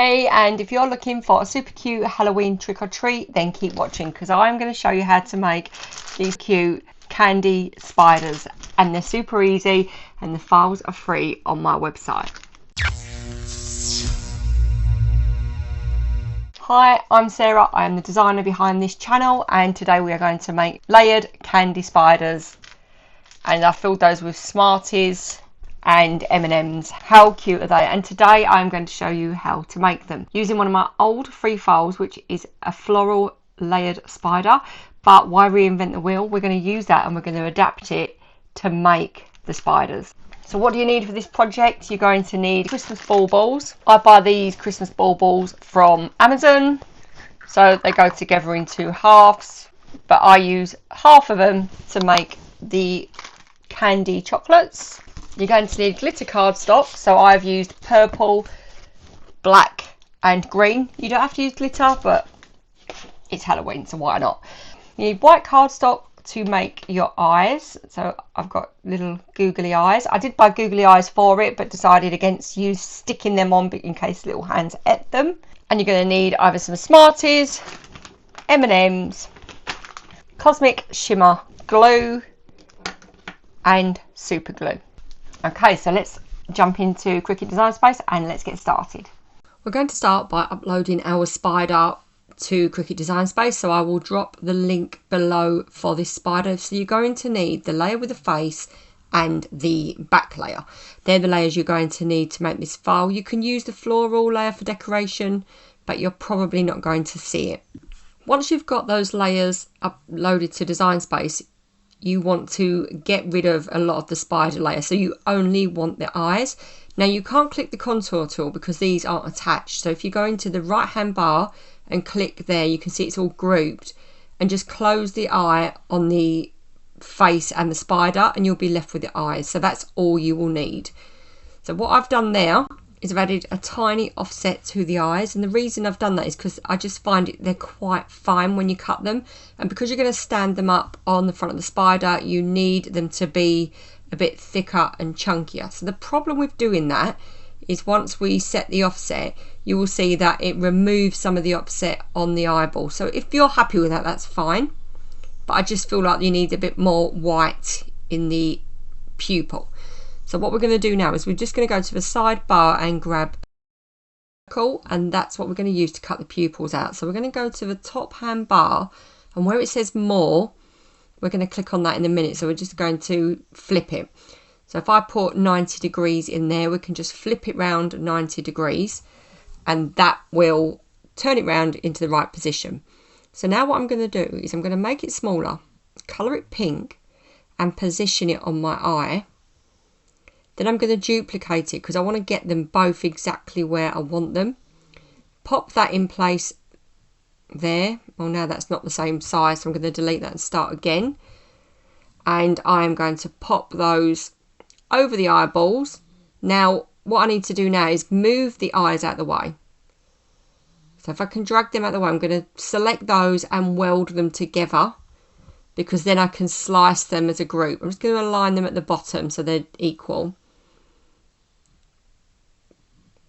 Hey, and if you're looking for a super cute Halloween trick or treat, then keep watching because I'm going to show you how to make these cute candy spiders, and they're super easy and the files are free on my website. Hi, I'm Sarah. I am the designer behind this channel, and today we are going to make layered candy spiders, and I filled those with Smarties and M&Ms. How cute are they? And today I'm going to show you how to make them using one of my old free files, which is a floral layered spider. But why reinvent the wheel? We're going to use that and we're going to adapt it to make the spiders. So what do you need for this project? You're going to need Christmas baubles. I buy these Christmas baubles from Amazon, so they go together into halves, but I use half of them to make the candy chocolates. You're going to need glitter cardstock, so I've used purple, black and green. You don't have to use glitter, but it's Halloween, so why not? You need white cardstock to make your eyes. So I've got little googly eyes. I did buy googly eyes for it, but decided against you sticking them on in case little hands ate them. And you're going to need either some Smarties, M&Ms, Cosmic Shimmer glue and super glue. Okay, so let's jump into Cricut Design Space and let's get started. We're going to start by uploading our spider to Cricut Design Space, so I will drop the link below for this spider. So you're going to need the layer with the face and the back layer. They're the layers you're going to need to make this file. You can use the floral layer for decoration, but you're probably not going to see it. Once you've got those layers uploaded to Design Space, you want to get rid of a lot of the spider layer, so you only want the eyes. Now you can't click the contour tool because these aren't attached, so if you go into the right hand bar and click there, you can see it's all grouped, and just close the eye on the face and the spider and you'll be left with the eyes. So that's all you will need. So what I've done there is I've added a tiny offset to the eyes, and the reason I've done that is because I just find they're quite fine when you cut them, and because you're going to stand them up on the front of the spider, you need them to be a bit thicker and chunkier. So the problem with doing that is once we set the offset, you will see that it removes some of the offset on the eyeball. So if you're happy with that, that's fine, but I just feel like you need a bit more white in the pupil. So what we're going to do now is we're just going to go to the sidebar and grab a circle, and that's what we're going to use to cut the pupils out. So we're going to go to the top hand bar, and where it says more, we're going to click on that in a minute. So we're just going to flip it. So if I put 90 degrees in there, we can just flip it round 90 degrees and that will turn it round into the right position. So now what I'm going to do is I'm going to make it smaller, colour it pink and position it on my eye. Then I'm going to duplicate it because I want to get them both exactly where I want them. Pop that in place there. Well, now that's not the same size, so I'm going to delete that and start again. And I am going to pop those over the eyeballs. Now, what I need to do now is move the eyes out of the way. So if I can drag them out of the way, I'm going to select those and weld them together, because then I can slice them as a group. I'm just going to align them at the bottom so they're equal.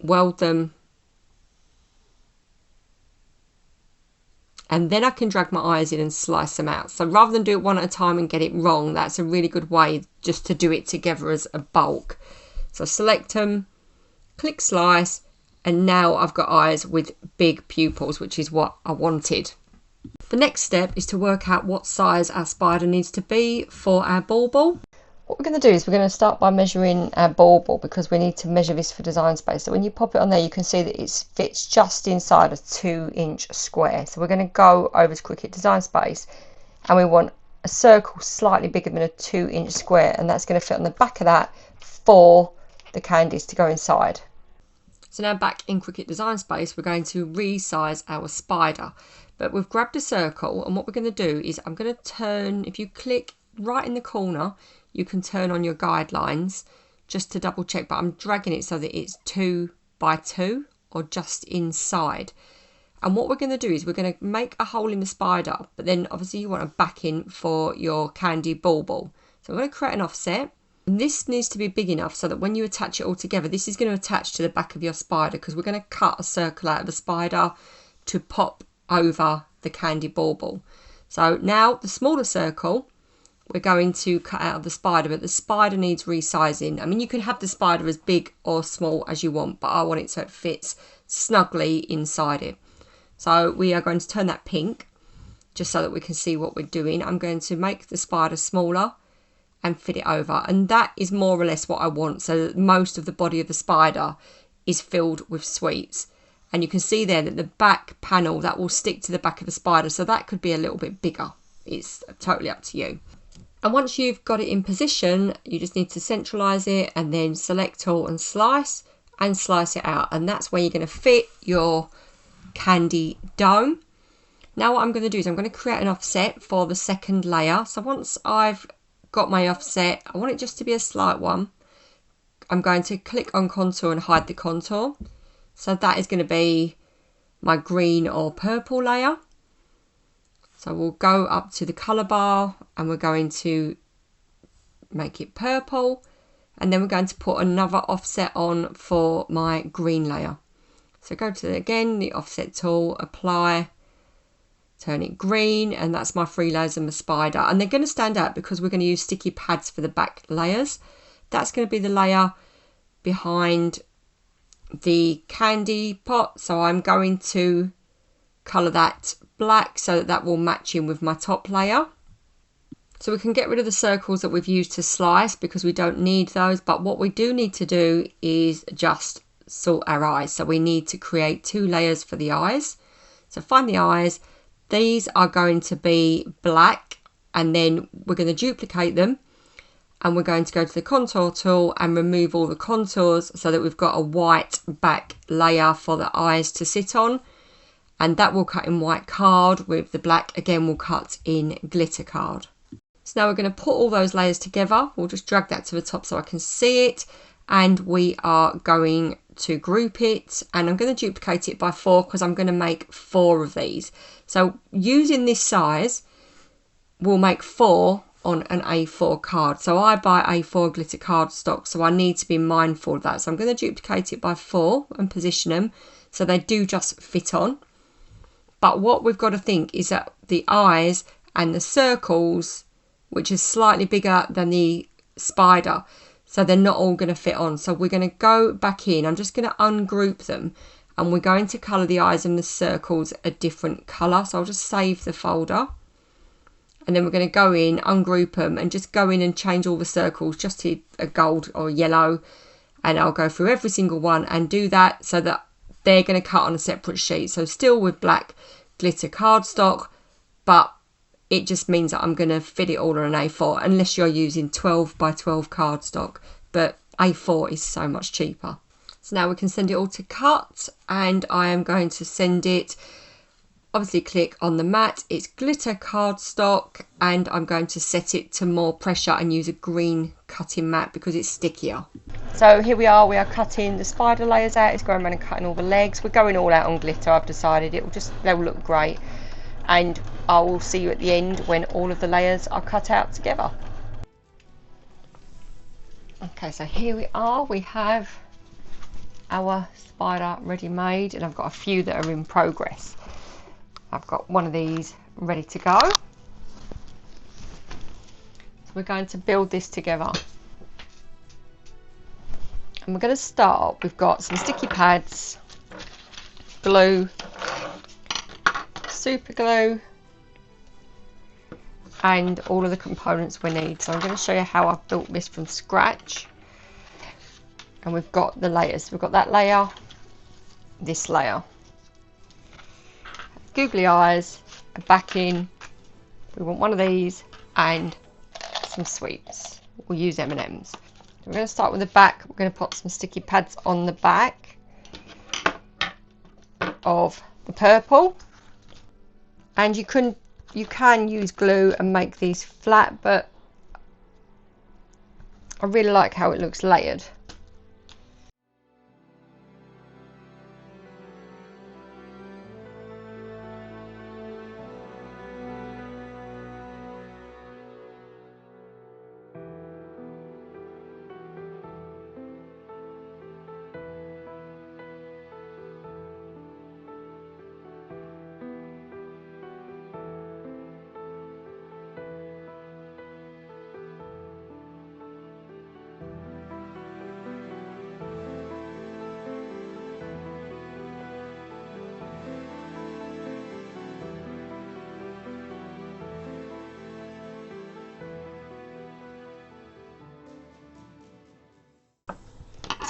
Weld them, and then I can drag my eyes in and slice them out. So rather than do it one at a time and get it wrong, that's a really good way just to do it together as a bulk. So select them, click slice, and now I've got eyes with big pupils, which is what I wanted. The next step is to work out what size our spider needs to be for our bauble. What we're going to do is we're going to start by measuring our bauble, because we need to measure this for Design Space. So when you pop it on there, you can see that it fits just inside a 2-inch square. So we're going to go over to Cricut Design Space, and we want a circle slightly bigger than a 2-inch square, and that's going to fit on the back of that for the candies to go inside. So now back in Cricut Design Space, we're going to resize our spider, but we've grabbed a circle, and what we're going to do is I'm going to turn, if you click right in the corner, you can turn on your guidelines just to double check, but I'm dragging it so that it's 2 by 2 or just inside. And what we're going to do is we're going to make a hole in the spider, but then obviously you want a backing for your candy bauble. So I'm going to create an offset. And this needs to be big enough so that when you attach it all together, this is going to attach to the back of your spider, because we're going to cut a circle out of the spider to pop over the candy bauble. So now the smaller circle we're going to cut out of the spider, but the spider needs resizing. I mean, you can have the spider as big or small as you want, but I want it so it fits snugly inside it. So we are going to turn that pink just so that we can see what we're doing. I'm going to make the spider smaller and fit it over, and that is more or less what I want, so that most of the body of the spider is filled with sweets. And you can see there that the back panel, that will stick to the back of the spider, so that could be a little bit bigger. It's totally up to you. And once you've got it in position, you just need to centralize it and then select all and slice it out, and that's where you're going to fit your candy dome. Now what I'm going to do is I'm going to create an offset for the second layer. So once I've got my offset, I want it just to be a slight one. I'm going to click on contour and hide the contour. So that is going to be my green or purple layer. So we'll go up to the colour bar and we're going to make it purple, and then we're going to put another offset on for my green layer. So go to again the offset tool, apply, turn it green, and that's my 3 layers of my spider, and they're going to stand out because we're going to use sticky pads for the back layers. That's going to be the layer behind the candy pot, so I'm going to colour that black so that that will match in with my top layer. So we can get rid of the circles that we've used to slice because we don't need those, but what we do need to do is just sort our eyes. So we need to create 2 layers for the eyes. So find the eyes. These are going to be black, and then we're going to duplicate them, and we're going to go to the contour tool and remove all the contours so that we've got a white back layer for the eyes to sit on, and that will cut in white card, with the black again will cut in glitter card. So now we're going to put all those layers together. We'll just drag that to the top so I can see it, and we are going to group it, and I'm going to duplicate it by 4 because I'm going to make 4 of these. So using this size, we'll make 4 on an A4 card. So I buy A4 glitter cardstock, so I need to be mindful of that. So I'm going to duplicate it by 4 and position them so they do just fit on. But what we've got to think is that the eyes and the circles, which is slightly bigger than the spider, so they're not all going to fit on. So we're going to go back in. I'm just going to ungroup them, and we're going to colour the eyes and the circles a different colour. So I'll just save the folder, and then we're going to go in, ungroup them, and just go in and change all the circles just to a gold or yellow, and I'll go through every single one and do that so that they're going to cut on a separate sheet. So still with black glitter cardstock, but it just means that I'm going to fit it all on an A4, unless you're using 12 by 12 cardstock, but A4 is so much cheaper. So now we can send it all to cut, and I am going to send it, obviously click on the mat, it's glitter cardstock, and I'm going to set it to more pressure and use a green cutting mat because it's stickier. So here we are cutting the spider layers out. It's going around and cutting all the legs. We're going all out on glitter. I've decided they'll look great, and I will see you at the end when all of the layers are cut out together. Okay, so here we are. We have our spider ready made, and I've got a few that are in progress. I've got one of these ready to go. So we're going to build this together. And we're going to start, we've got some sticky pads, glue, super glue, and all of the components we need. So I'm going to show you how I've built this from scratch. And we've got the layers. We've got that layer, this layer. Googly eyes, a backing. We want one of these and some sweets. We'll use M&Ms. We're going to start with the back. We're going to put some sticky pads on the back of the purple. And you can use glue and make these flat, but I really like how it looks layered.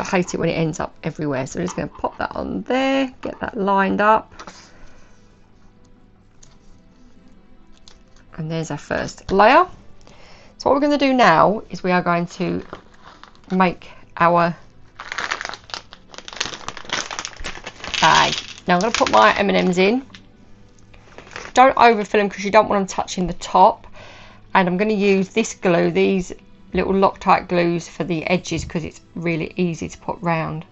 hate it when it ends up everywhere. So I'm just going to pop that on there, get that lined up. And there's our first layer. So what we're going to do now is we are going to make our bag. Now I'm going to put my M&Ms in. Don't overfill them because you don't want them touching the top. And I'm going to use this glue, these little Loctite glues for the edges, because it's really easy to put round.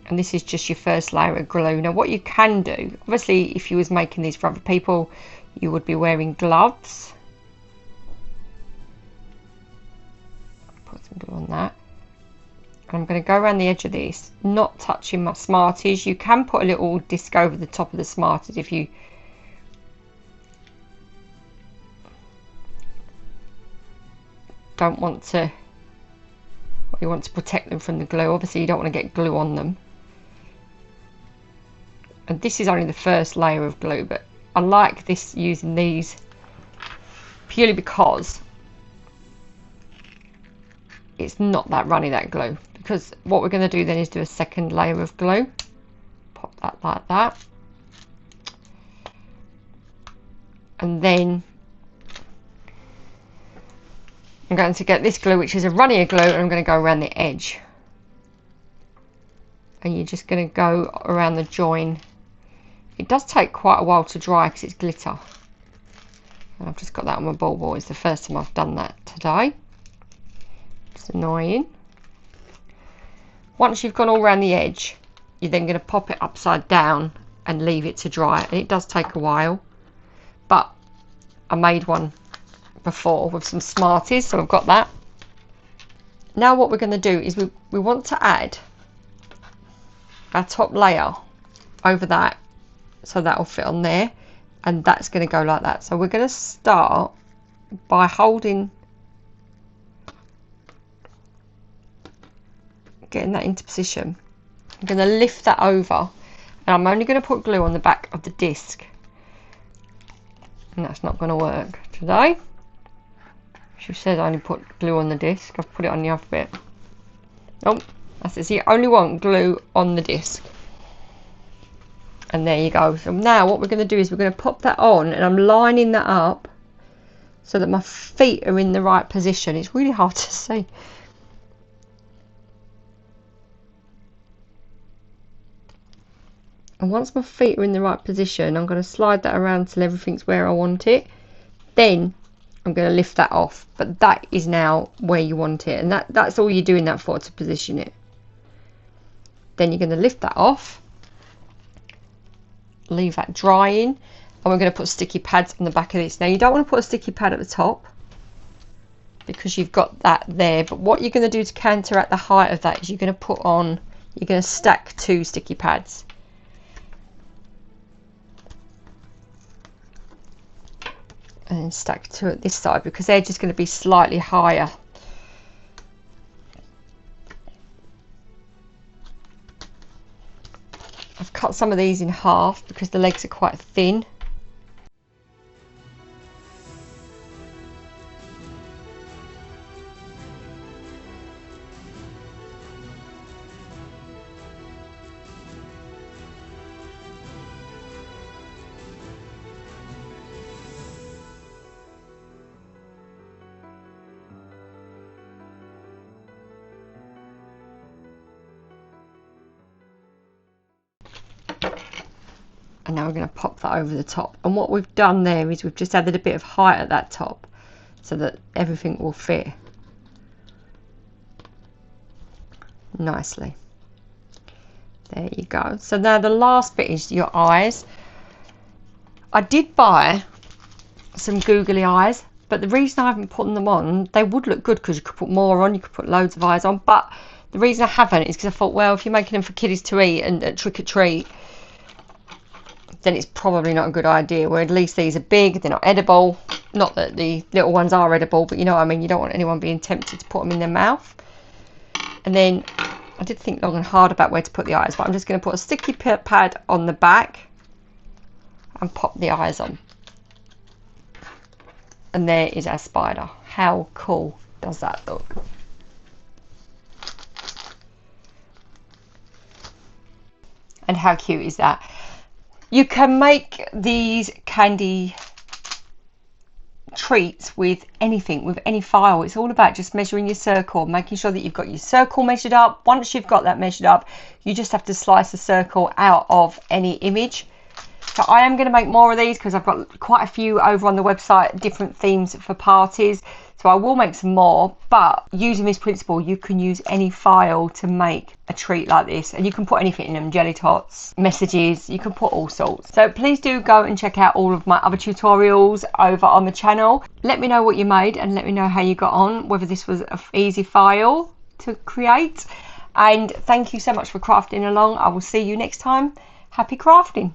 And this is just your first layer of glue. Now what you can do, obviously if you was making these for other people, you would be wearing gloves. Put some glue on that. And I'm going to go around the edge of this, not touching my Smarties. You can put a little disc over the top of the Smarties if you don't want to, you want to protect them from the glue. Obviously you don't want to get glue on them. And this is only the first layer of glue, but I like this, using these purely because it's not that runny, that glue. Because what we're going to do then is do a second layer of glue. Pop that like that. And then I'm going to get this glue, which is a runnier glue, and I'm going to go around the edge. And you're just going to go around the join. It does take quite a while to dry because it's glitter. And I've just got that on my bauble. It's the first time I've done that today. It's annoying. Once you've gone all around the edge, you're then going to pop it upside down and leave it to dry. And it does take a while. But I made one before with some Smarties, so I've got that. Now what we're going to do is we want to add our top layer over that, so that'll fit on there, and that's going to go like that. So we're going to start by holding, getting that into position. I'm going to lift that over, and I'm only going to put glue on the back of the disc, and that's not going to work today. She said I only put glue on the disc. I've put it on the other bit. Oh, that's it. So you only want glue on the disc. And there you go. So now what we're going to do is we're going to pop that on, and I'm lining that up so that my feet are in the right position. It's really hard to see. And once my feet are in the right position, I'm going to slide that around till everything's where I want it. Then I'm going to lift that off. But that is now where you want it. And that's all you're doing that for, to position it. Then you're going to lift that off. Leave that drying. And we're going to put sticky pads on the back of this. Now you don't want to put a sticky pad at the top, because you've got that there. But what you're going to do to counteract the height of that is you're going to put on, you're going to stack 2 sticky pads. And then stack 2 at this side, because they're just going to be slightly higher. I've cut some of these in half because the legs are quite thin. And now we're going to pop that over the top. And what we've done there is we've just added a bit of height at that top so that everything will fit nicely. There you go. So now the last bit is your eyes. I did buy some googly eyes, but the reason I haven't put them on, they would look good because you could put more on, you could put loads of eyes on, but the reason I haven't is because I thought, well, if you're making them for kiddies to eat and trick or treat, then it's probably not a good idea. Where at least these are big, they're not edible. Not that the little ones are edible, but you know what I mean, you don't want anyone being tempted to put them in their mouth. And then I did think long and hard about where to put the eyes, but I'm just going to put a sticky pad on the back and pop the eyes on. And there is our spider. How cool does that look? And how cute is that? You can make these candy treats with anything, with any file. It's all about just measuring your circle, making sure that you've got your circle measured up. Once you've got that measured up, you just have to slice the circle out of any image. So I am going to make more of these because I've got quite a few over on the website, different themes for parties. So I will make some more, but using this principle, you can use any file to make a treat like this, and you can put anything in them, jelly tots, messages, you can put all sorts. So please do go and check out all of my other tutorials over on the channel. Let me know what you made and let me know how you got on, whether this was an easy file to create. And thank you so much for crafting along. I will see you next time. Happy crafting.